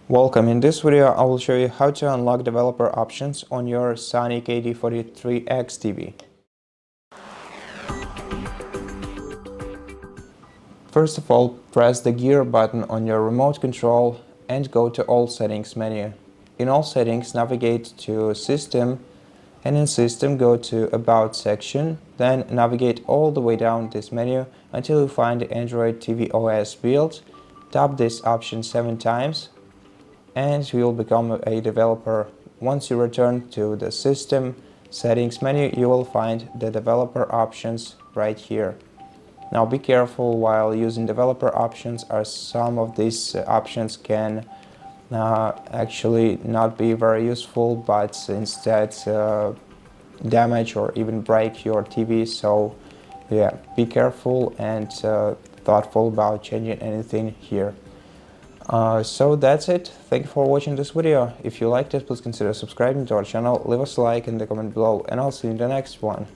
Welcome. In this video, I will show you how to unlock developer options on your SONY KD-43X TV. First of all, press the gear button on your remote control and go to All Settings menu. In All Settings, navigate to System, and in System go to About section, then navigate all the way down this menu until you find the Android TV OS build. Tap this option 7 times and you will become a developer. Once you return to the System Settings menu, you will find the developer options right here. Now be careful while using developer options, as some of these options can actually not be very useful, but instead damage or even break your TV. So yeah, be careful and thoughtful about changing anything here. So that's it. Thank you for watching this video. If you liked it, please consider subscribing to our channel, leave us a like in the comment below, and I'll see you in the next one.